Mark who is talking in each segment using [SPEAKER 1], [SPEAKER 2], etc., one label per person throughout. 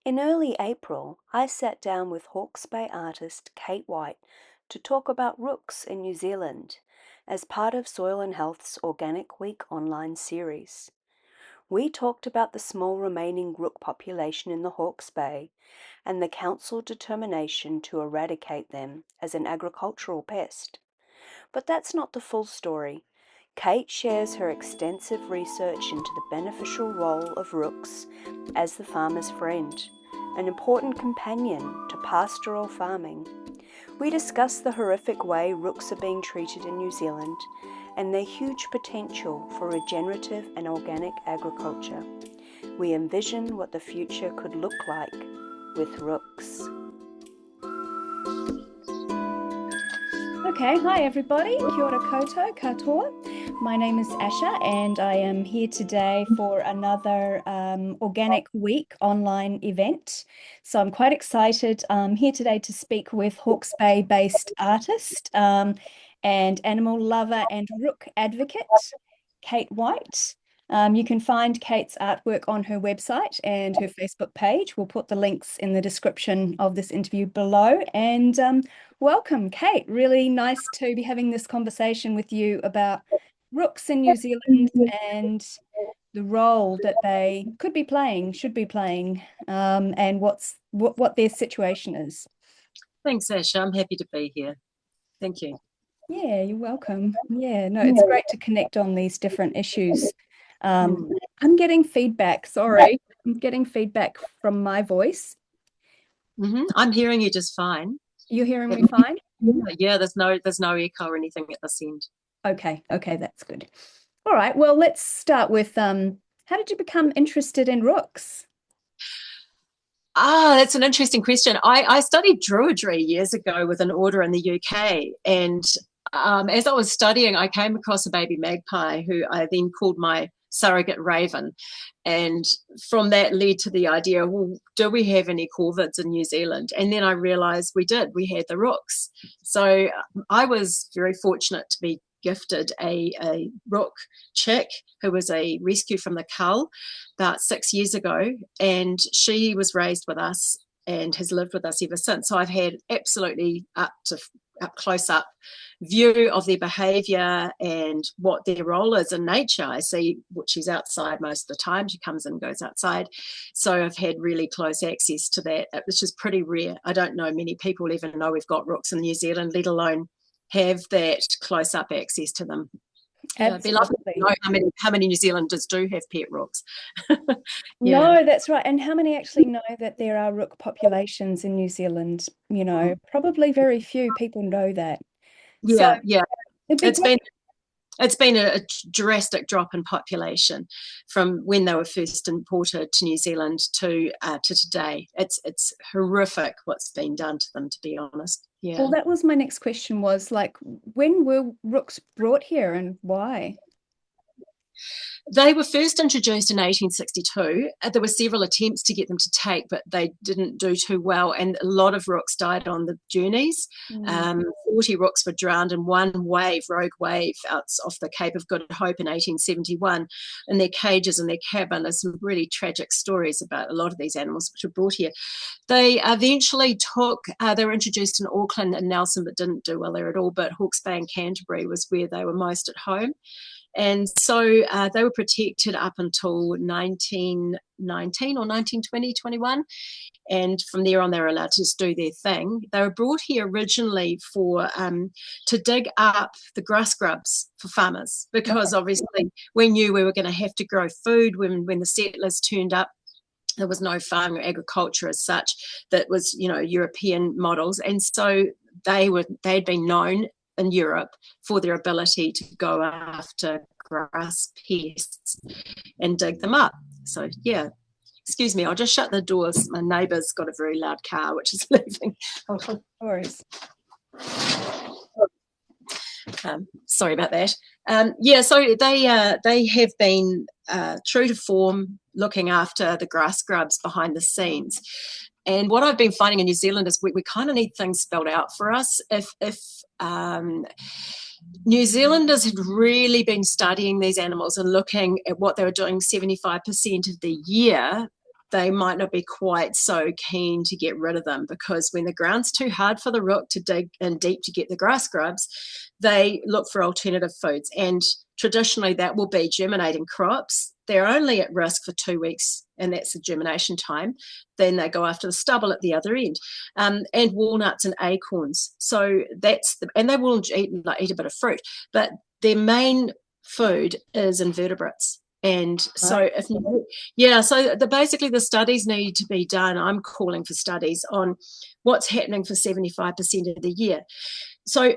[SPEAKER 1] In early April, I sat down with Hawke's Bay artist Kate White to talk about rooks in New Zealand as part of Soil and Health's Organic Week online series. We talked about the small remaining rook population in the Hawke's Bay and the council determination to eradicate them as an agricultural pest. But that's not the full story. Kate shares her extensive research into the beneficial role of rooks as the farmer's friend, an important companion to pastoral farming. We discuss the horrific way rooks are being treated in New Zealand and their huge potential for regenerative and organic agriculture. We envision what the future could look like with rooks.
[SPEAKER 2] Okay, hi everybody, kia ora koutou, katoa. My name is Asha and I am here today for another Organic Week online event. So I'm quite excited. I'm here today to speak with Hawke's Bay-based artist and animal lover and rook advocate, Kate White. You can find Kate's artwork on her website and her Facebook page. We'll put the links in the description of this interview below. And welcome, Kate. Really nice to be having this conversation with you about rooks in New Zealand and the role that they could be playing, should be playing, and what their situation is.
[SPEAKER 3] Thanks, Asha. I'm happy to be here. Thank you.
[SPEAKER 2] Yeah, you're welcome. Yeah, no, it's great to connect on these different issues. I'm getting feedback. Sorry, I'm getting feedback from my voice.
[SPEAKER 3] I'm hearing you just fine.
[SPEAKER 2] You're hearing me fine?
[SPEAKER 3] Yeah, there's no echo or anything at this end.
[SPEAKER 2] Okay, that's good. All right, well, let's start with how did you become interested in rooks?
[SPEAKER 3] That's an interesting question. I studied Druidry years ago with an order in the UK, and as I was studying, I came across a baby magpie who I then called my surrogate raven, and from that led to the idea, well, do we have any corvids in New Zealand? And then I realized we had the rooks. So I was very fortunate to be gifted a rook chick who was a rescue from the cull about 6 years ago, and she was raised with us and has lived with us ever since. So I've had absolutely up close up view of their behaviour and what their role is in nature. I see what she's outside most of the time. She comes in and goes outside. So I've had really close access to that, which is pretty rare. I don't know many people even know we've got rooks in New Zealand, let alone have that close up access to them. It'd be lovely to know how many New Zealanders do have pet rooks.
[SPEAKER 2] No, that's right. And how many actually know that there are rook populations in New Zealand? You know, probably very few people know that.
[SPEAKER 3] Yeah. It's been a drastic drop in population from when they were first imported to New Zealand to today. It's horrific what's been done to them, to be honest. Yeah.
[SPEAKER 2] Well, that was my next question, was like, when were rooks brought here and why?
[SPEAKER 3] They were first introduced in 1862. There were several attempts to get them to take, but they didn't do too well, and a lot of rooks died on the journeys. 40 rooks were drowned in one rogue wave out off the Cape of Good Hope in 1871 in their cages in their cabin. There's some really tragic stories about a lot of these animals which were brought here. They eventually they were introduced in Auckland and Nelson, but didn't do well there at all, but Hawke's Bay and Canterbury was where they were most at home. And so they were protected up until 1919 or 1920, 21. And from there on, they were allowed to just do their thing. They were brought here originally to dig up the grass grubs for farmers, because obviously we knew we were going to have to grow food when the settlers turned up. There was no farming or agriculture as such that was, European models. And so they'd been known in Europe for their ability to go after grass pests and dig them up. So, yeah. Excuse me, I'll just shut the doors. My neighbour's got a very loud car which is leaving.
[SPEAKER 2] No worries.
[SPEAKER 3] Sorry about that. So they have been true to form, looking after the grass grubs behind the scenes. And what I've been finding in New Zealand is we kind of need things spelled out for us. If New Zealanders had really been studying these animals and looking at what they were doing 75% of the year, they might not be quite so keen to get rid of them, because when the ground's too hard for the rook to dig in deep to get the grass grubs, they look for alternative foods. And traditionally that will be germinating crops. They're only at risk for 2 weeks, and that's the germination time. Then they go after the stubble at the other end, and walnuts and acorns. So and they will eat a bit of fruit, but their main food is invertebrates. And so basically the studies need to be done. I'm calling for studies on what's happening for 75% of the year. So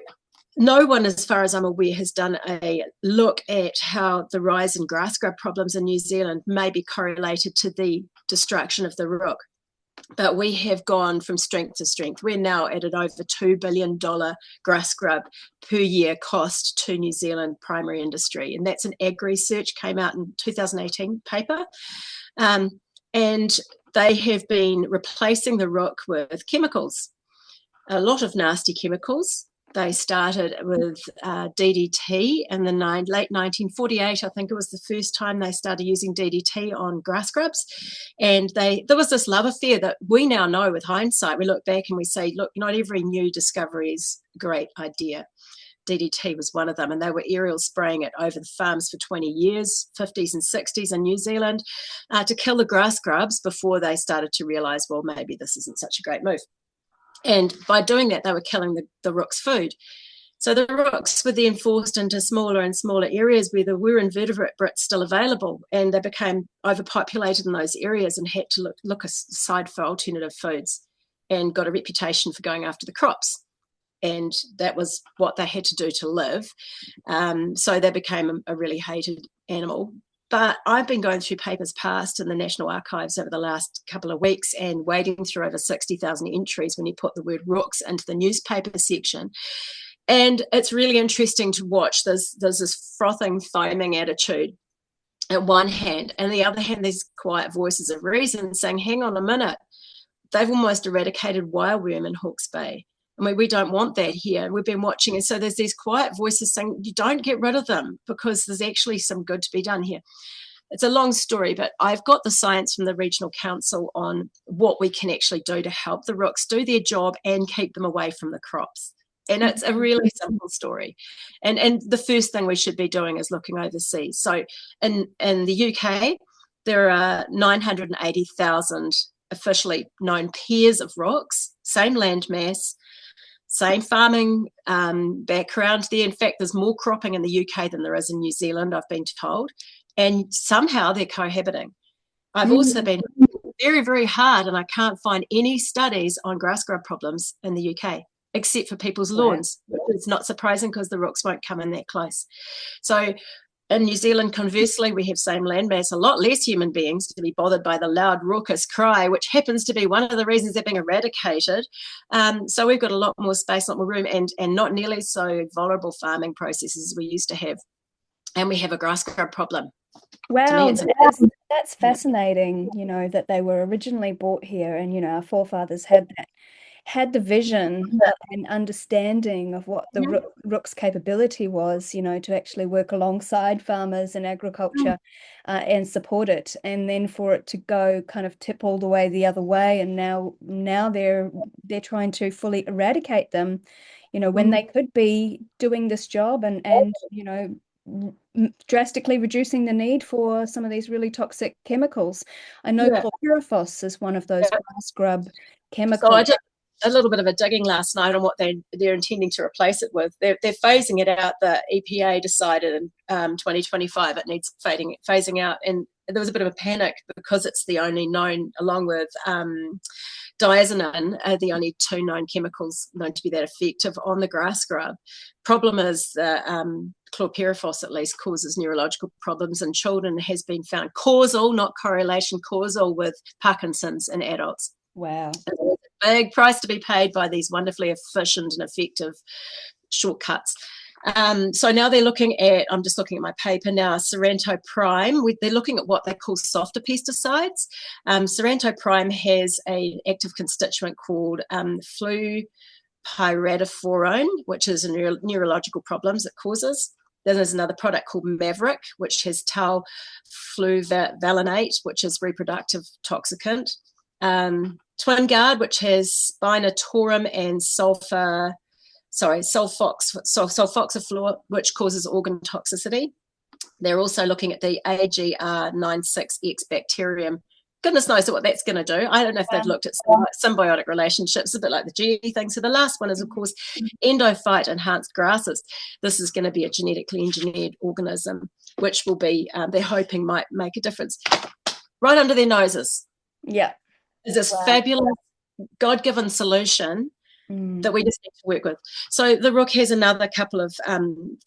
[SPEAKER 3] no one, as far as I'm aware, has done a look at how the rise in grass grub problems in New Zealand may be correlated to the destruction of the rook. But we have gone from strength to strength. We're now at an over $2 billion grass grub per year cost to New Zealand primary industry. And that's an ag research, came out in 2018 paper. And they have been replacing the rook with chemicals, a lot of nasty chemicals. They started with DDT in the late 1948. I think it was the first time they started using DDT on grass grubs. And there was this love affair that we now know with hindsight. We look back and we say, look, not every new discovery is a great idea. DDT was one of them, and they were aerial spraying it over the farms for 20 years, 50s and 60s in New Zealand, to kill the grass grubs before they started to realise, well, maybe this isn't such a great move. And by doing that, they were killing the rook's food. So the rooks were then forced into smaller and smaller areas where there were invertebrates still available, and they became overpopulated in those areas and had to look aside for alternative foods, and got a reputation for going after the crops. And that was what they had to do to live. So they became a really hated animal. But I've been going through papers past in the National Archives over the last couple of weeks and wading through over 60,000 entries when you put the word rooks into the newspaper section. And it's really interesting to watch. There's this frothing, foaming attitude at one hand. And the other hand, there's quiet voices of reason saying, hang on a minute, they've almost eradicated wireworm in Hawke's Bay. I mean, we don't want that here. We've been watching. And so there's these quiet voices saying, you don't get rid of them because there's actually some good to be done here. It's a long story, but I've got the science from the Regional Council on what we can actually do to help the rooks do their job and keep them away from the crops. And it's a really simple story. And the first thing we should be doing is looking overseas. So in the UK, there are 980,000 officially known pairs of rooks, same land mass, same farming background there. In fact, there's more cropping in the UK than there is in New Zealand, I've been told. And somehow they're cohabiting. I've also been very, very hard, and I can't find any studies on grass grub problems in the UK, except for people's lawns, which is not surprising because the rooks won't come in that close. So in New Zealand, conversely, we have same landmass, a lot less human beings to be bothered by the loud raucous cry, which happens to be one of the reasons they're being eradicated. So we've got a lot more space, a lot more room, and not nearly so vulnerable farming processes as we used to have. And we have a grass grub problem.
[SPEAKER 2] Wow, that's fascinating, that they were originally brought here, and, our forefathers had the vision and understanding of what the rook's capability was, to actually work alongside farmers and agriculture and support it. And then for it to go kind of tip all the way the other way, and now they're trying to fully eradicate them, when they could be doing this job and drastically reducing the need for some of these really toxic chemicals. I know chlorpyrifos is one of those grass grub chemicals.
[SPEAKER 3] So I did a little bit of a digging last night on what they're intending to replace it with. They're phasing it out. The EPA decided in 2025 it needs phasing out, and there was a bit of a panic because it's the only known, along with diazinon, are the only two known chemicals known to be that effective on the grass grub. Problem is that chlorpyrifos at least causes neurological problems in children, has been found causal, not correlation, causal with Parkinson's in adults.
[SPEAKER 2] Wow.
[SPEAKER 3] And there's a big price to be paid by these wonderfully efficient and effective shortcuts. So now they're looking at, I'm just looking at my paper now, Sorrento Prime. They're looking at what they call softer pesticides. Sorrento Prime has an active constituent called flupyradiforone, which is a neurological problems it causes. Then there's another product called Maverick, which has tau fluvalinate, which is reproductive toxicant. Twin Guard, which has binatorum and sulfoxaflor, which causes organ toxicity. They're also looking at the AGR96X bacterium. Goodness knows what that's going to do. I don't know if they've looked at symbiotic relationships, a bit like the GE thing. So the last one is, of course, endophyte enhanced grasses. This is going to be a genetically engineered organism, which will be, they're hoping might make a difference. Right under their noses.
[SPEAKER 2] Yeah.
[SPEAKER 3] Is this fabulous God-given solution that we just need to work with. So the rook has another couple of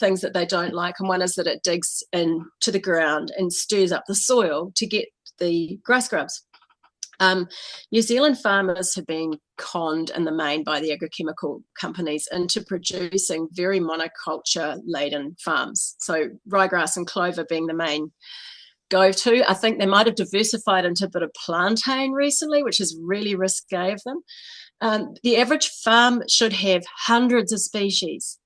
[SPEAKER 3] things that they don't like, and one is that it digs into the ground and stirs up the soil to get the grass grubs. New Zealand farmers have been conned in the main by the agrochemical companies into producing very monoculture-laden farms. So ryegrass and clover being the main go-to. I think they might have diversified into a bit of plantain recently, which is really risque of them. The average farm should have hundreds of species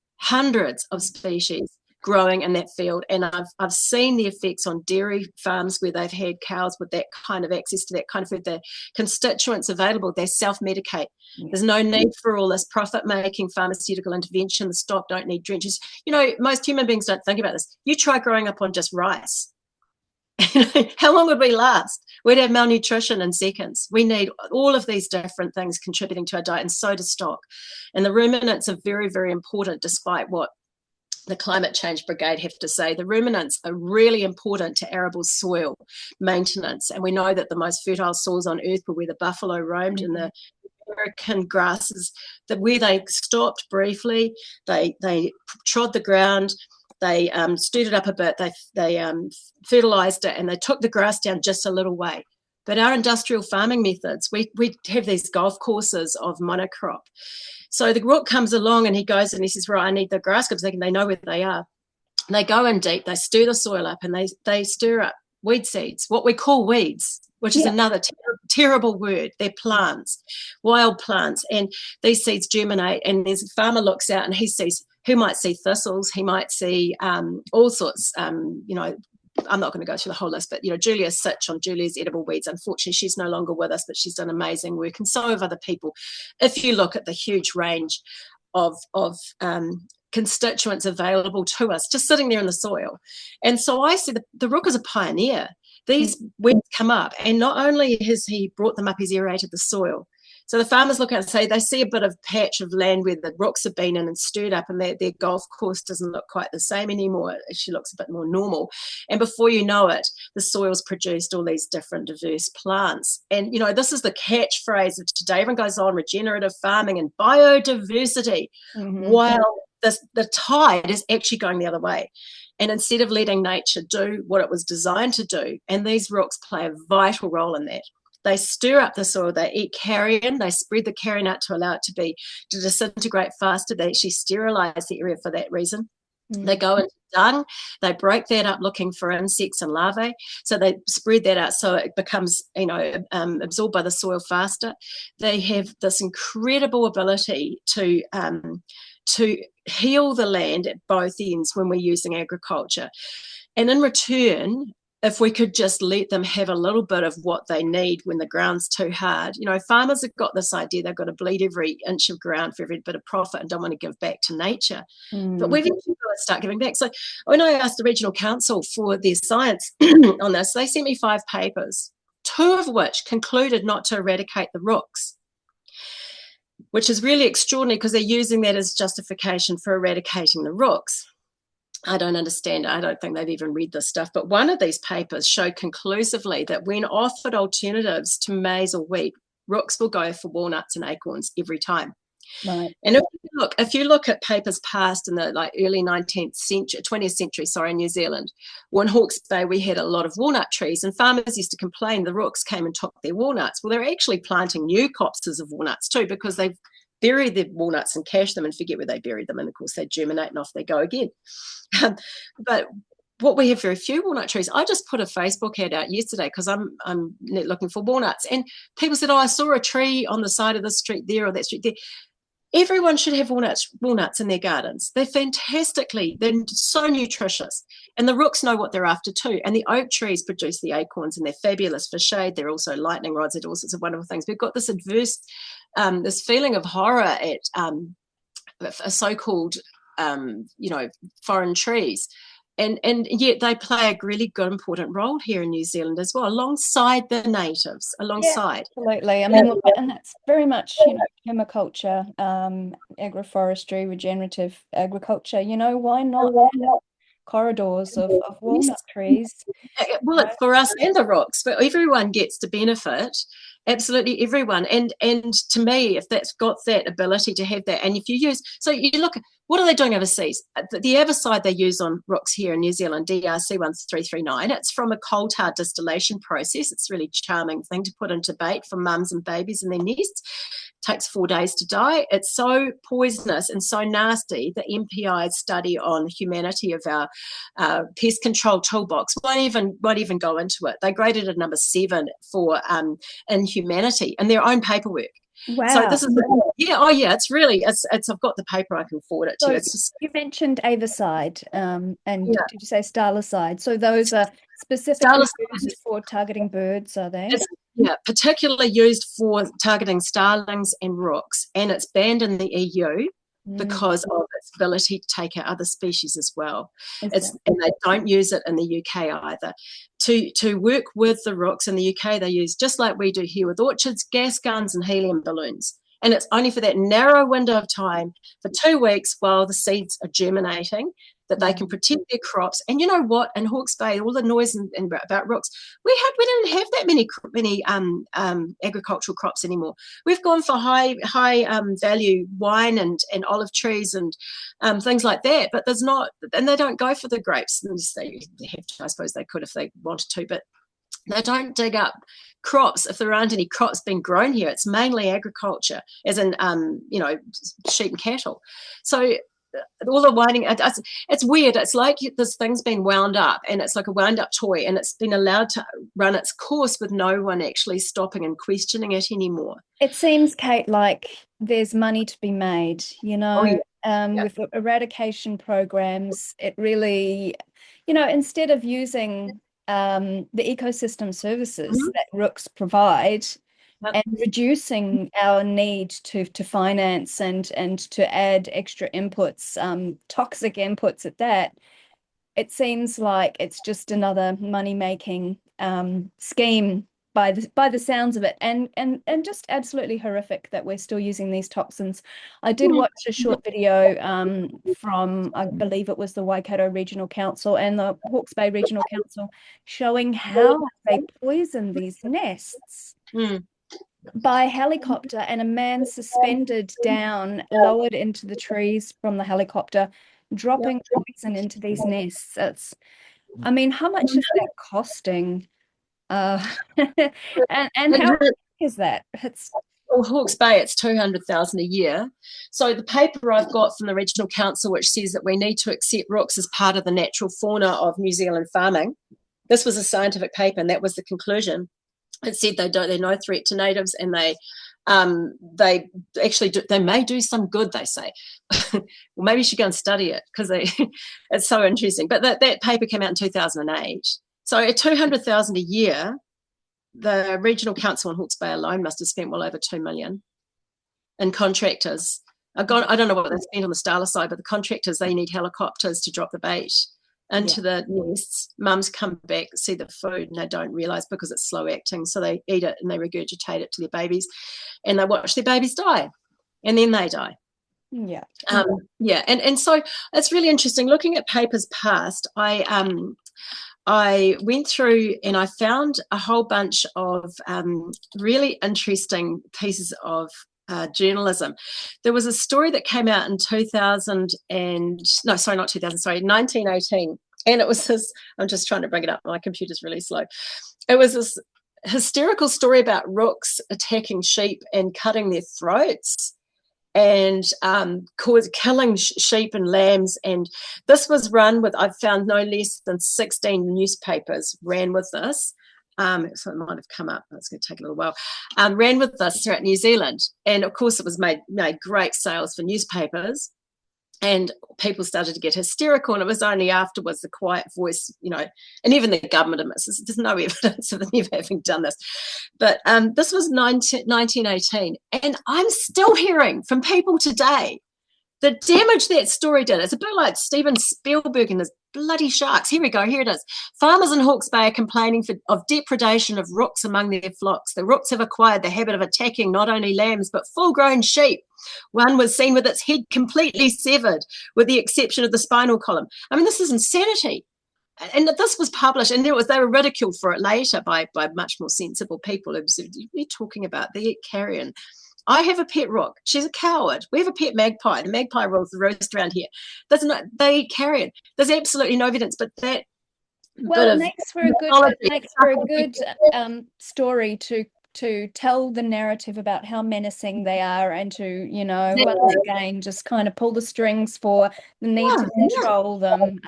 [SPEAKER 3] growing in that field. And I've seen the effects on dairy farms where they've had cows with that kind of access to that kind of food. The constituents available, they self-medicate. There's no need for all this profit-making pharmaceutical intervention. The stock don't need drenches. You know, most human beings don't think about this. You try growing up on just rice. How long would we last? We'd have malnutrition in seconds. We need all of these different things contributing to our diet, and so does stock. And the ruminants are very, very important, despite what the Climate Change Brigade have to say. The ruminants are really important to arable soil maintenance. And we know that the most fertile soils on earth were where the buffalo roamed in the American grasses, that where they stopped briefly, they trod the ground, they stirred it up a bit, they fertilized it, and they took the grass down just a little way. But our industrial farming methods, we have these golf courses of monocrop. So the rook comes along and he goes and he says, right, I need the grass grubs. They know where they are. And they go in deep, they stir the soil up, and they stir up weed seeds, what we call weeds, which is another terrible word. They're plants, wild plants. And these seeds germinate, and there's a farmer looks out and he might see thistles, he might see all sorts, I'm not going to go through the whole list, but, Julia Sitch on Julia's Edible Weeds. Unfortunately, she's no longer with us, but she's done amazing work. And so have other people. If you look at the huge range of constituents available to us, just sitting there in the soil. And so I see the rook is a pioneer. These weeds come up, and not only has he brought them up, he's aerated the soil. So the farmers look out and say they see a bit of patch of land where the rooks have been in and stirred up, and their golf course doesn't look quite the same anymore. She looks a bit more normal. And before you know it, the soil's produced all these different diverse plants. And, this is the catchphrase of today. Everyone goes on regenerative farming and biodiversity, while the tide is actually going the other way. And instead of letting nature do what it was designed to do, and these rooks play a vital role in that. They stir up the soil, they eat carrion, they spread the carrion out to allow it to disintegrate faster. They actually sterilize the area for that reason. They go into dung, they break that up looking for insects and larvae. So they spread that out so it becomes, absorbed by the soil faster. They have this incredible ability to heal the land at both ends when we're using agriculture. And in return, if we could just let them have a little bit of what they need when the ground's too hard. Farmers have got this idea they've got to bleed every inch of ground for every bit of profit and don't want to give back to nature. But we've actually got to start giving back. So when I asked the Regional Council for their science on this, they sent me 5 papers, 2 of which concluded not to eradicate the rooks, which is really extraordinary because they're using that as justification for eradicating the rooks. I don't understand. I don't think they've even read this stuff. But one of these papers showed conclusively that when offered alternatives to maize or wheat, rooks will go for walnuts and acorns every time.
[SPEAKER 2] Right.
[SPEAKER 3] And if you look at papers passed in the early 20th century, in New Zealand, when Hawke's Bay, we had a lot of walnut trees, and farmers used to complain the rooks came and took their walnuts. Well, they're actually planting new copses of walnuts too, because they've bury the walnuts and cache them and forget where they buried them, and of course they germinate and off they go again. But what we have very few walnut trees. I just put a Facebook ad out yesterday because I'm looking for walnuts, and people said, I saw a tree on the side of the street there or that street there. Everyone should have walnuts in their gardens. They're so nutritious. And the rooks know what they're after too. And the oak trees produce the acorns, and they're fabulous for shade. They're also lightning rods. They do all sorts of wonderful things. We've got this this feeling of horror at a so-called, foreign trees. And yet they play a really good, important role here in New Zealand as well, alongside the natives, alongside.
[SPEAKER 2] Yeah, absolutely. I mean, and that's very much, permaculture, agroforestry, regenerative agriculture. Why not have corridors of walnut trees?
[SPEAKER 3] Well, it's for us and the rocks, but everyone gets to benefit. Absolutely everyone. And to me, if that's got that ability to have that, and if you look, what are they doing overseas? The herbicide they use on rocks here in New Zealand, DRC 1339, it's from a coal tar distillation process. It's a really charming thing to put into bait for mums and babies in their nests. Takes 4 days to die. It's so poisonous and so nasty. The MPI's study on the humanity of our pest control toolbox won't even go into it. They graded it number 7 for inhumanity in their own paperwork.
[SPEAKER 2] Wow.
[SPEAKER 3] So this is it's really I've got the paper, I can forward it to you. It's just,
[SPEAKER 2] you mentioned avicide and did you say stalicide? So those are specifically used for targeting birds, are they?
[SPEAKER 3] Particularly used for targeting starlings and rooks, and it's banned in the EU because of its ability to take out other species as well. And they don't use it in the UK either. To work with the rooks in the UK, they use, just like we do here with orchards, gas guns and helium balloons. And it's only for that narrow window of time for 2 weeks while the seeds are germinating that they can protect their crops. And you know what? In Hawke's Bay, all the noise and about rooks, we didn't have that many agricultural crops anymore. We've gone for high value wine and olive trees and things like that. But there's not, and they don't go for the grapes. They have to, I suppose they could if they wanted to, but they don't dig up crops if there aren't any crops being grown here. It's mainly agriculture, as in sheep and cattle. So all the winding, it's weird. It's like this thing's been wound up, and it's like a wound up toy, and it's been allowed to run its course with no one actually stopping and questioning it anymore.
[SPEAKER 2] It seems, Kate, like there's money to be made, with eradication programs. It really, instead of using the ecosystem services that Rooks provide, and reducing our need to finance and to add extra inputs, toxic inputs at that, it seems like it's just another money-making scheme by the sounds of it, and just absolutely horrific that we're still using these toxins. I did watch a short video from, I believe it was the Waikato Regional Council and the Hawke's Bay Regional Council, showing how they poison these nests by helicopter, and a man suspended down, lowered into the trees from the helicopter, dropping poison into these nests. I mean, how much is that costing? And how is that?
[SPEAKER 3] Hawke's Bay, it's 200,000 a year. So the paper I've got from the Regional Council, which says that we need to accept rooks as part of the natural fauna of New Zealand farming, this was a scientific paper, and that was the conclusion. It said they're no threat to natives, and they actually they may do some good, they say. Well, maybe you should go and study it, because it's so interesting. But that paper came out in 2008. So at 200,000 a year, the Regional Council in Hawke's Bay alone must have spent well over 2 million in contractors. I don't know what they spent on the stalicide, but the contractors, they need helicopters to drop the bait into the nests. Mums come back, see the food, and they don't realise because it's slow acting. So they eat it and they regurgitate it to their babies, and they watch their babies die, and then they die. And so it's really interesting looking at papers past. I went through and I found a whole bunch of really interesting pieces of journalism. There was a story that came out in 1918. And it was this, I'm just trying to bring it up. My computer's really slow. It was this hysterical story about rooks attacking sheep and cutting their throats and killing sheep and lambs. And this was run with, I've found no less than 16 newspapers ran with this. so it might have come up. It's going to take a little while. Ran with this throughout New Zealand, and of course, it was made great sales for newspapers. And people started to get hysterical, and it was only afterwards the quiet voice, and even the government admits there's no evidence of them ever having done this. But this was 1918, and I'm still hearing from people today the damage that story did. It's a bit like Steven Spielberg and his bloody sharks. Here we go. Here it is. Farmers in Hawke's Bay are complaining of depredation of rooks among their flocks. The rooks have acquired the habit of attacking not only lambs but full-grown sheep. One was seen with its head completely severed, with the exception of the spinal column. I mean, this is insanity. And this was published, and they were ridiculed for it later by much more sensible people who said, "You're talking about the carrion." I have a pet rook. She's a coward. We have a pet magpie. The magpie rules the roost around here. They eat carrion. There's absolutely no evidence, but that.
[SPEAKER 2] Well, it makes for a good story to tell the narrative about how menacing they are, and to, once again, just kind of pull the strings for the need to control them.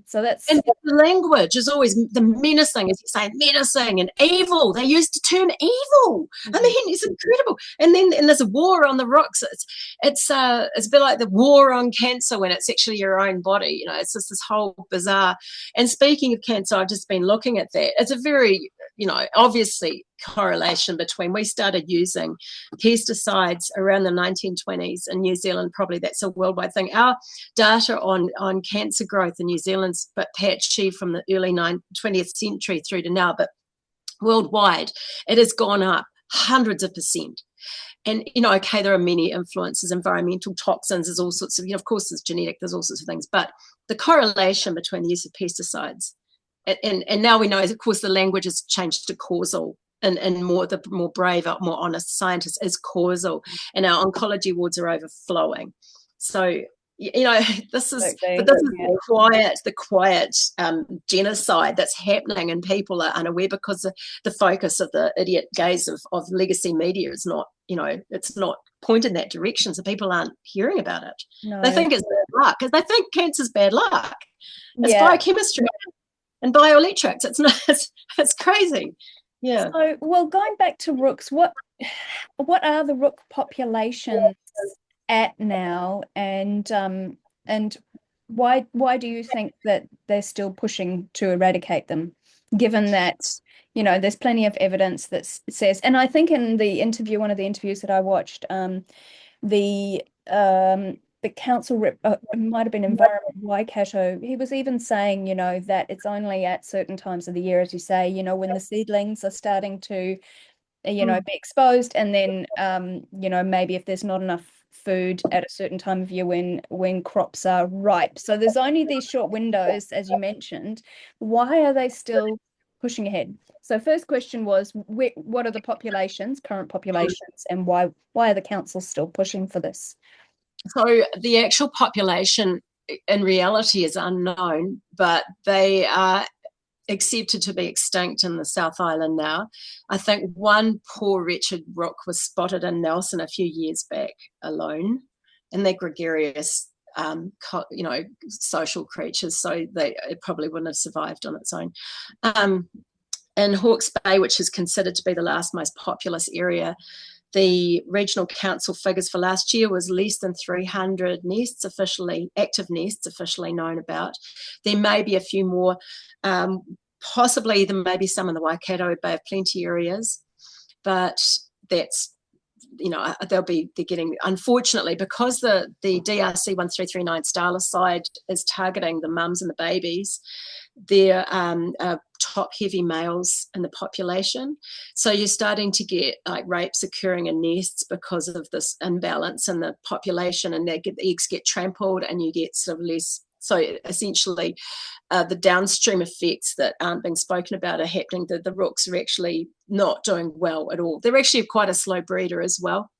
[SPEAKER 2] So that's.
[SPEAKER 3] And the language is always the menacing, as you say, menacing and evil. They use the term evil. I mean, it's incredible. And there's a war on the rooks. It's a bit like the war on cancer when it's actually your own body. It's just this whole bizarre. And speaking of cancer, I've just been looking at that. It's a very, obviously correlation between, we started using pesticides around the 1920s in New Zealand. Probably that's a worldwide thing. Our data on cancer growth in New Zealand's but patchy from the early 20th century through to now, but worldwide it has gone up hundreds of percent. And okay, there are many influences, environmental toxins, there's all sorts of, of course there's genetic, there's all sorts of things, but the correlation between the use of pesticides and now we know, of course, the language has changed to causal, and the more brave, more honest scientists is causal, and our oncology wards are overflowing. So this is the quiet genocide that's happening, and people are unaware because the focus of the idiot gaze of legacy media is not, it's not pointed in that direction, so people aren't hearing about it. No. They think it's bad luck, because they think cancer's bad luck. It's biochemistry and bioelectrics. It's not. It's crazy. Yeah.
[SPEAKER 2] So, well, going back to rooks, what are the rook populations at now, and why do you think that they're still pushing to eradicate them, given that there's plenty of evidence that says, and I think in one of the interviews that I watched, the council rep, it might have been Environment Waikato, he was even saying, that it's only at certain times of the year, as you say, when the seedlings are starting to, be exposed, and then, maybe if there's not enough food at a certain time of year when crops are ripe. So there's only these short windows, as you mentioned. Why are they still pushing ahead? So first question was, what are the current populations, and why are the councils still pushing for this?
[SPEAKER 3] So the actual population in reality is unknown, but they are accepted to be extinct in the South Island now. I think one poor wretched rook was spotted in Nelson a few years back alone, and they're gregarious, social creatures, so it probably wouldn't have survived on its own. In Hawke's Bay, which is considered to be the last most populous area, the regional council figures for last year was less than 300 active nests officially known about. There may be a few more, possibly there may be some in the Waikato Bay of Plenty areas, but that's, they're getting, unfortunately, because the DRC 1339 stalicide is targeting the mums and the babies, they're top-heavy males in the population. So you're starting to get rapes occurring in nests because of this imbalance in the population, and the eggs get trampled, and you get sort of less. So essentially, the downstream effects that aren't being spoken about are happening. The rooks are actually not doing well at all. They're actually quite a slow breeder as well.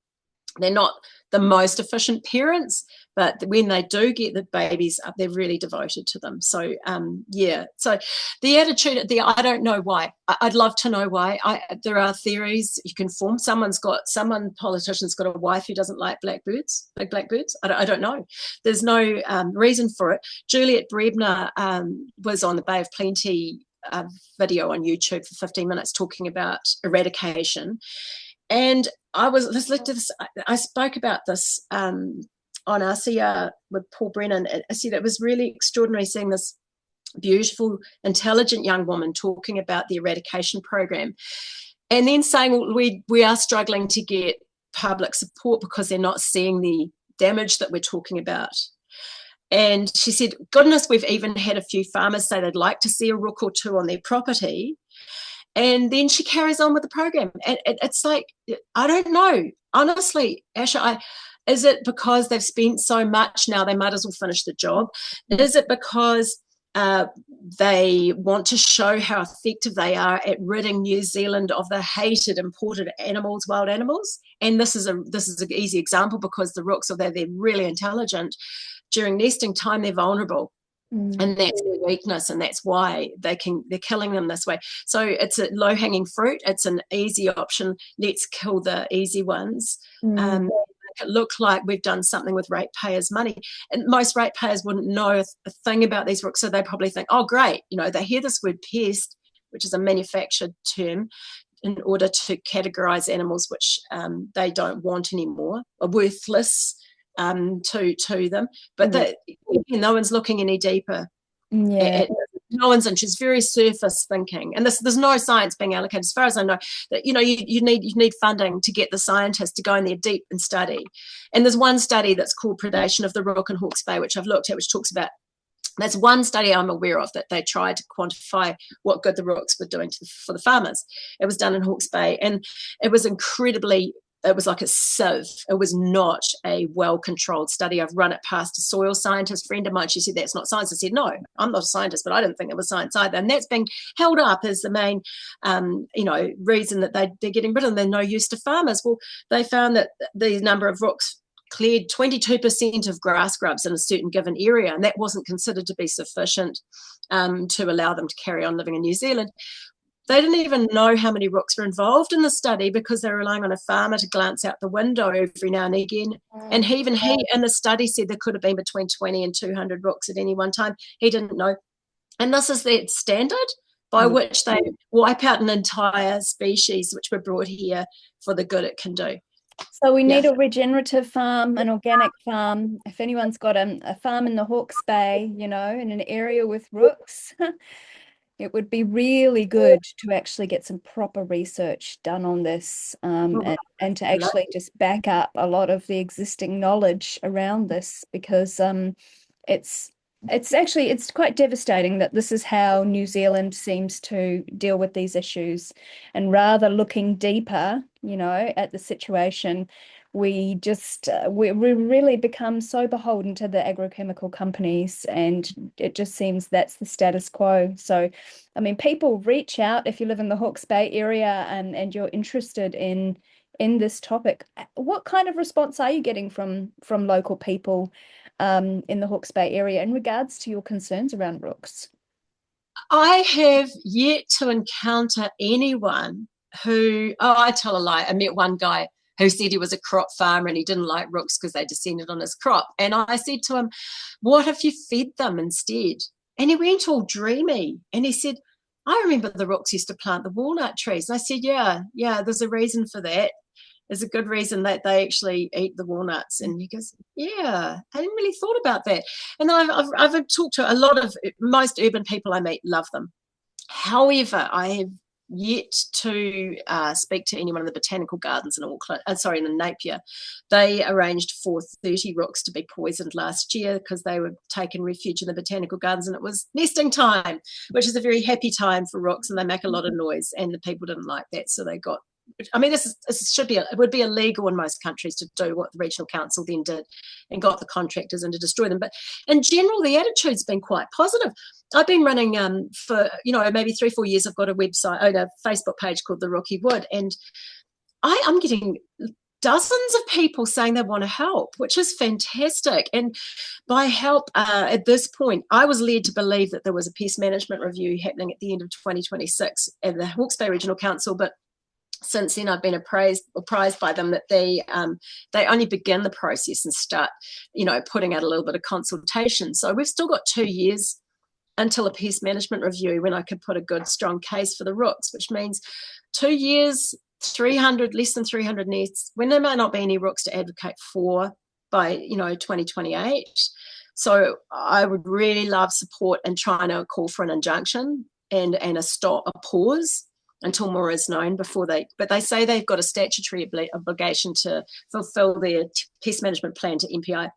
[SPEAKER 3] They're not the most efficient parents, but when they do get the babies up, they're really devoted to them. So, So the attitude, I don't know why. I'd love to know why. There are theories you can form. Politician's got a wife who doesn't like big black birds. I don't know. There's no reason for it. Juliet Brebner was on the Bay of Plenty a video on YouTube for 15 minutes talking about eradication. And I spoke about this on RCR with Paul Brennan. I said it was really extraordinary seeing this beautiful, intelligent young woman talking about the eradication program, and then saying, well, we are struggling to get public support because they're not seeing the damage that we're talking about. And she said, goodness, we've even had a few farmers say they'd like to see a rook or two on their property. And then she carries on with the program. And it's like, I don't know. Honestly, Asha, is it because they've spent so much now they might as well finish the job? Is it because they want to show how effective they are at ridding New Zealand of the hated imported animals, wild animals? And this is an easy example because the rooks, although they're really intelligent, during nesting time they're vulnerable. And that's their weakness, and that's why they're killing them this way. So it's a low-hanging fruit. It's an easy option. Let's kill the easy ones. Make it look like we've done something with ratepayers' money. And most ratepayers wouldn't know a thing about these rooks, so they probably think, oh, great. They hear this word pest, which is a manufactured term, in order to categorise animals which they don't want anymore, or worthless to them, but no one's looking any deeper. No one's interested. It's very surface thinking, and there's no science being allocated, as far as I know. That you need funding to get the scientists to go in there deep and study. And there's one study that's called Predation of the Rook in Hawke's Bay, which I've looked at, which talks about. There's one study I'm aware of that they tried to quantify what good the rooks were doing for the farmers. It was done in Hawke's Bay, and it was incredibly. It was like a sieve. It was not a well-controlled study. I've run it past a soil scientist friend of mine. She said, that's not science. I said, no, I'm not a scientist, but I didn't think it was science either. And that's being held up as the main, reason that they're getting rid of them. They're no use to farmers. Well, they found that the number of rooks cleared 22% of grass grubs in a certain given area, and that wasn't considered to be sufficient to allow them to carry on living in New Zealand. They didn't even know how many rooks were involved in the study because they were relying on a farmer to glance out the window every now and again. And he in the study said there could have been between 20 and 200 rooks at any one time. He didn't know. And this is their standard by which they wipe out an entire species which were brought here for the good it can do.
[SPEAKER 2] So we need a regenerative farm, an organic farm. If anyone's got a farm in the Hawke's Bay, in an area with rooks, it would be really good to actually get some proper research done on this, and to actually just back up a lot of the existing knowledge around this, because it's quite devastating that this is how New Zealand seems to deal with these issues. And rather looking deeper, at the situation, we just we really become so beholden to the agrochemical companies, and it just seems that's the status quo. So, I mean, people reach out if you live in the Hawke's Bay area and you're interested in this topic. What kind of response are you getting from local people in the Hawke's Bay area in regards to your concerns around rooks?
[SPEAKER 3] I have yet to encounter anyone who, I tell a lie. I met one guy who said he was a crop farmer and he didn't like rooks because they descended on his crop. And I said to him, what if you fed them instead? And he went all dreamy and he said, I remember the rooks used to plant the walnut trees. And I said, yeah, there's a reason for that. There's a good reason that they actually eat the walnuts. And he goes, yeah, I hadn't really thought about that. And then I've talked to most urban people I meet love them. However, I have yet to speak to anyone in the botanical gardens in Auckland, in Napier. They arranged for 30 rooks to be poisoned last year because they were taking refuge in the botanical gardens, and it was nesting time, which is a very happy time for rooks, and they make a lot of noise, and the people didn't like that, so they got. I mean, it would be illegal in most countries to do what the regional council then did and got the contractors in to destroy them. But in general, the attitude's been quite positive. I've been running for, maybe 3-4 years. I've got a website, a Facebook page called The Rookie Wood, and I'm getting dozens of people saying they want to help, which is fantastic. And by help, at this point, I was led to believe that there was a pest management review happening at the end of 2026 at the Hawke's Bay Regional Council, but since then I've been apprised by them that they only begin the process and start, putting out a little bit of consultation. So we've still got 2 years until a pest management review when I could put a good, strong case for the rooks, which means 2 years, 300, less than 300 nests, when there might not be any rooks to advocate for by, 2028. So I would really love support in trying to call for an injunction and a pause until more is known but they say they've got a statutory obligation to fulfill their pest management plan to MPI.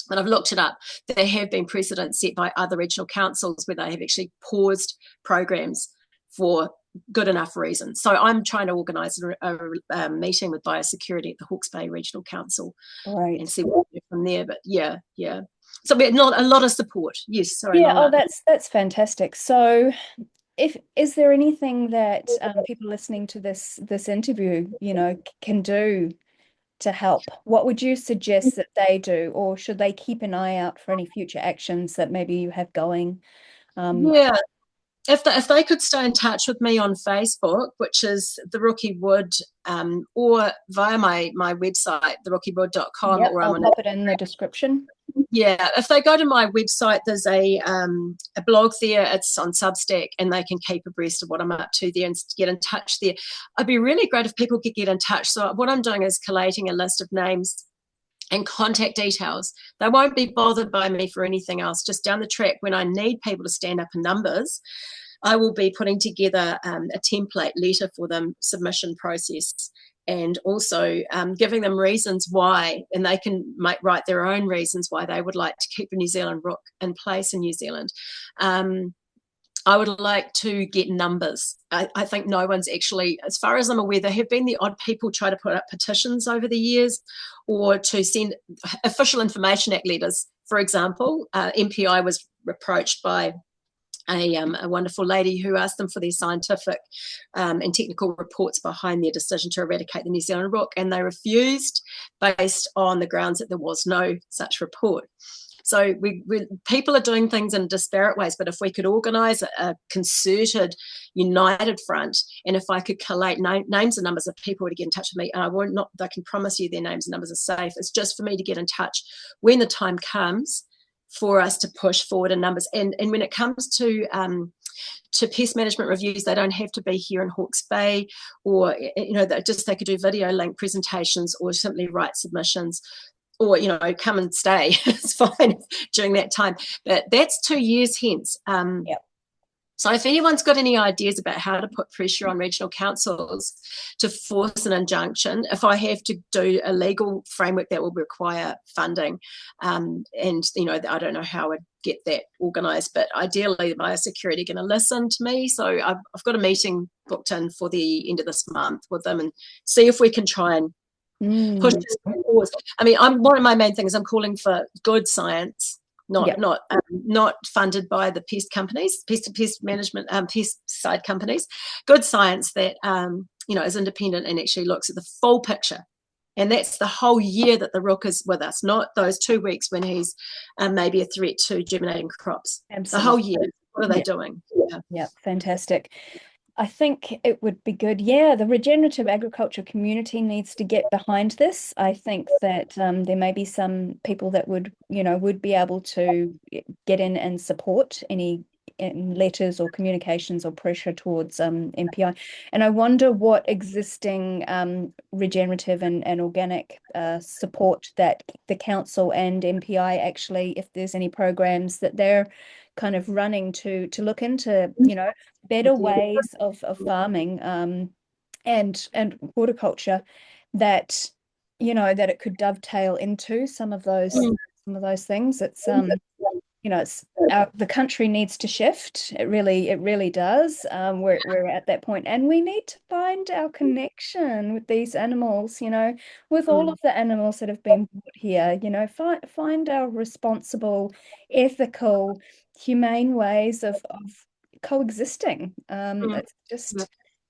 [SPEAKER 3] And I've looked it up. There have been precedents set by other regional councils where they have actually paused programs for good enough reasons. So I'm trying to organise a meeting with biosecurity at the Hawke's Bay Regional Council and see what we do from there. But yeah. So we're not a lot of support. Yes, sorry.
[SPEAKER 2] Yeah, oh, that's fantastic. So is there anything that people listening to this interview, can do to help? What would you suggest that they do, or should they keep an eye out for any future actions that maybe you have going?
[SPEAKER 3] Yeah. If they could stay in touch with me on Facebook, which is the Rookie Wood, or via my website, therookiewood.com.
[SPEAKER 2] Yep, I'll pop it in the description.
[SPEAKER 3] Yeah, if they go to my website, there's a blog there. It's on Substack, and they can keep abreast of what I'm up to there and get in touch there. It'd be really great if people could get in touch. So what I'm doing is collating a list of names and contact details. They won't be bothered by me for anything else. Just down the track, when I need people to stand up in numbers, I will be putting together a template letter for them, submission process, and also giving them reasons why, and they can write their own reasons why they would like to keep a New Zealand rook in place in New Zealand. I would like to get numbers. I think no one's actually, as far as I'm aware, there have been the odd people try to put up petitions over the years or to send Official Information Act letters. For example, MPI was approached by a wonderful lady who asked them for their scientific and technical reports behind their decision to eradicate the New Zealand rook, and they refused based on the grounds that there was no such report. So people are doing things in disparate ways, but if we could organise a concerted, united front, and if I could collate names and numbers of people to get in touch with me, and I can promise you their names and numbers are safe. It's just for me to get in touch when the time comes for us to push forward in numbers. And when it comes to pest management reviews, they don't have to be here in Hawke's Bay, or they could do video link presentations or simply write submissions, or come and stay. It's fine during that time, but that's 2 years hence.
[SPEAKER 2] Yep.
[SPEAKER 3] So if anyone's got any ideas about how to put pressure on regional councils to force an injunction, if I have to do a legal framework, that will require funding. And, I don't know how I'd get that organised, but ideally the biosecurity are going to listen to me. So I've got a meeting booked in for the end of this month with them and see if we can try and push this forward. I mean, one of my main things, I'm calling for good science, not funded by the pest companies, pest management, pesticide companies. Good science that is independent and actually looks at the full picture, and that's the whole year that the rook is with us, not those 2 weeks when he's maybe a threat to germinating crops. Absolutely. The whole year. What are they doing?
[SPEAKER 2] Yeah, fantastic. I think it would be good. Yeah, the regenerative agriculture community needs to get behind this. I think that there may be some people that would be able to get in and support any letters or communications or pressure towards MPI. And I wonder what existing regenerative and organic support that the council and MPI actually, if there's any programs that they're kind of running to look into, better ways of farming and horticulture that, that it could dovetail into some of those things. It's the country needs to shift. It really does. We're at that point, and we need to find our connection with these animals, with all of the animals that have been brought here, find our responsible, ethical, humane ways of coexisting. It's just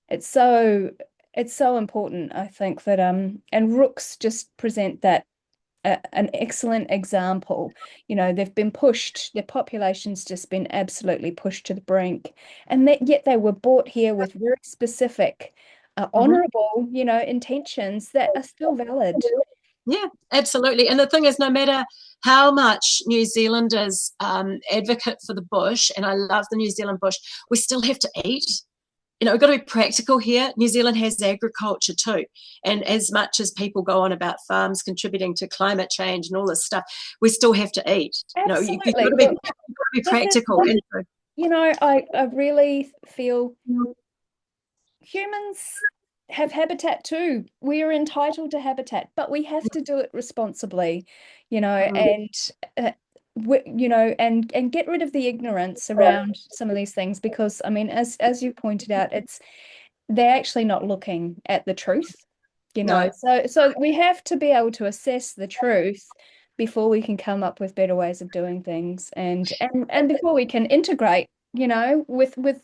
[SPEAKER 2] it's so important. I think that and rooks just present that an excellent example. They've been pushed, their population's just been absolutely pushed to the brink, and yet they were brought here with very specific honorable intentions that are still valid.
[SPEAKER 3] Yeah, absolutely. And the thing is, no matter how much New Zealanders advocate for the bush, and I love the New Zealand bush, we still have to eat. We've got to be practical here. New Zealand has agriculture too. And as much as people go on about farms contributing to climate change and all this stuff, we still have to eat. You've got
[SPEAKER 2] Absolutely.
[SPEAKER 3] to
[SPEAKER 2] Look,
[SPEAKER 3] be practical.
[SPEAKER 2] I really feel humans have habitat too. We are entitled to habitat, but we have to do it responsibly, and and get rid of the ignorance around some of these things, because I mean, as you pointed out, they're actually not looking at the truth,
[SPEAKER 3] No.
[SPEAKER 2] So we have to be able to assess the truth before we can come up with better ways of doing things, and before we can integrate, with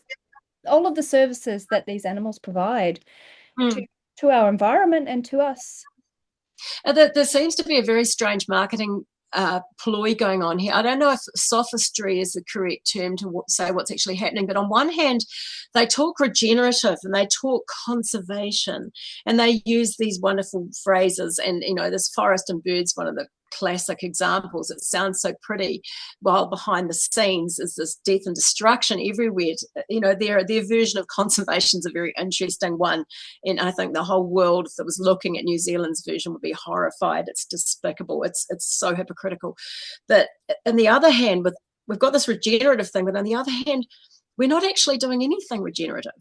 [SPEAKER 2] all of the services that these animals provide to,
[SPEAKER 3] Mm.
[SPEAKER 2] to our environment and to us.
[SPEAKER 3] There seems to be a very strange marketing ploy going on here. I don't know if sophistry is the correct term to say what's actually happening, but on one hand, they talk regenerative and they talk conservation, and they use these wonderful phrases. And, this forest and birds, one of the classic examples. It sounds so pretty, while behind the scenes is this death and destruction everywhere. Their version of conservation is a very interesting one, and I think the whole world that was looking at New Zealand's version would be horrified. It's despicable. It's so hypocritical. But on the other hand, we've got this regenerative thing, but on the other hand, we're not actually doing anything regenerative.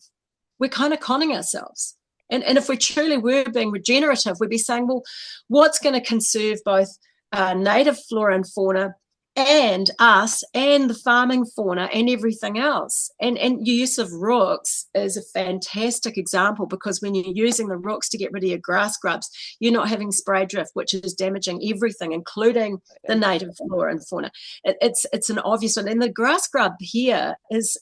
[SPEAKER 3] We're kind of conning ourselves. And if we truly were being regenerative, we'd be saying, well, what's going to conserve both native flora and fauna and us and the farming fauna and everything else? And use of rooks is a fantastic example, because when you're using the rooks to get rid of your grass grubs, you're not having spray drift, which is damaging everything, including the native flora and fauna. It's an obvious one. And the grass grub here is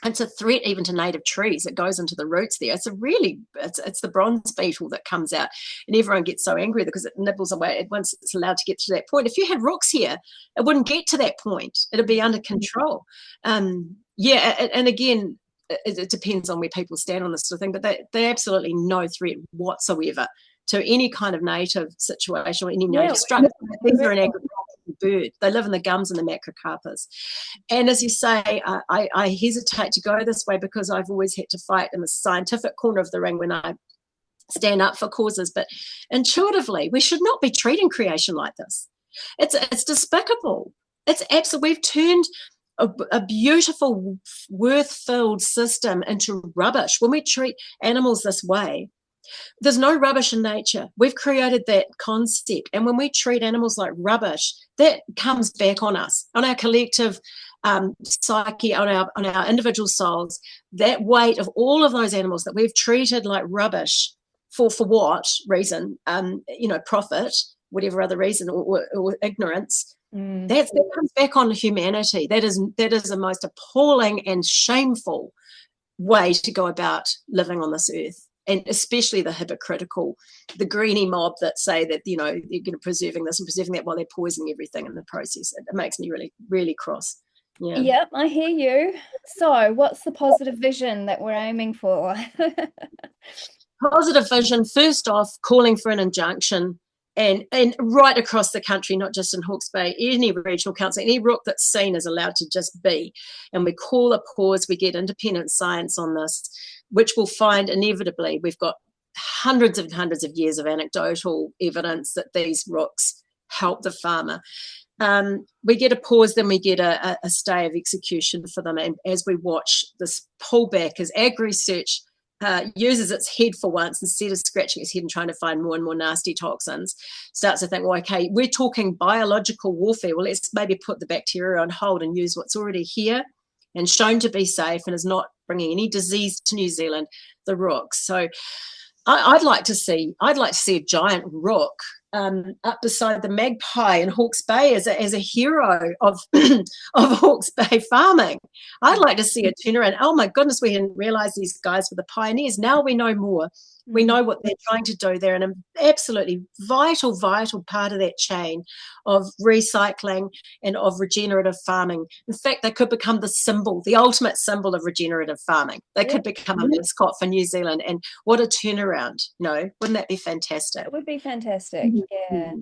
[SPEAKER 3] it's a threat even to native trees. It goes into the roots there. It's the bronze beetle that comes out, and everyone gets so angry because it nibbles away once it's allowed to get to that point. If you had rooks here, it wouldn't get to that point. It'd be under control. And again, it depends on where people stand on this sort of thing, but they're absolutely no threat whatsoever to any kind of native situation or any native structure. These are an agricultural bird. They live in the gums and the macrocarpus. And as you say, I hesitate to go this way because I've always had to fight in the scientific corner of the ring when I stand up for causes. But intuitively, we should not be treating creation like this. It's despicable. It's absolutely, we've turned a beautiful, worth-filled system into rubbish when we treat animals this way. There's no rubbish in nature. We've created that concept. And when we treat animals like rubbish, that comes back on us, on our collective psyche, on our individual souls. That weight of all of those animals that we've treated like rubbish for what reason? Profit, whatever other reason, or ignorance. That comes back on humanity. That is the most appalling and shameful way to go about living on this earth. And especially the hypocritical, the greenie mob that say that, they're going to preserving this and preserving that while they're poisoning everything in the process. It makes me really, really cross. Yeah.
[SPEAKER 2] Yep, I hear you. So what's the positive vision that we're aiming for?
[SPEAKER 3] Positive vision, first off, calling for an injunction and right across the country, not just in Hawke's Bay, any regional council, any rook that's seen is allowed to just be. And we call a pause, we get independent science on this, which we'll find inevitably. We've got hundreds and hundreds of years of anecdotal evidence that these rooks help the farmer. We get a pause, then we get a stay of execution for them. And as we watch this pullback, as ag research uses its head for once, instead of scratching its head and trying to find more and more nasty toxins, starts to think, well, okay, we're talking biological warfare. Well, let's maybe put the bacteria on hold and use what's already here and shown to be safe and is not bringing any disease to New Zealand, the rooks. So I'd like to see a giant rook up beside the magpie in Hawke's Bay as a hero of Hawke's Bay farming. I'd like to see a turnaround. Oh my goodness, we didn't realise these guys were the pioneers. Now we know more. We know what they're trying to do. They're an absolutely vital part of that chain of recycling and of regenerative farming. In fact, they could become the symbol, the ultimate symbol of regenerative farming. They could become a mascot for New Zealand. And what a turnaround, wouldn't that be fantastic?
[SPEAKER 2] It would be fantastic. Yeah.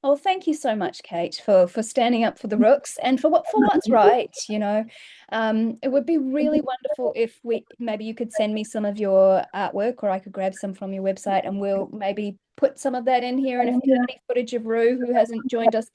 [SPEAKER 2] Well, thank you so much, Kate, for standing up for the rooks and for what's right. It would be really wonderful if maybe you could send me some of your artwork, or I could grab some from your website, and we'll maybe put some of that in here. And if you have any footage of Roo, who hasn't joined us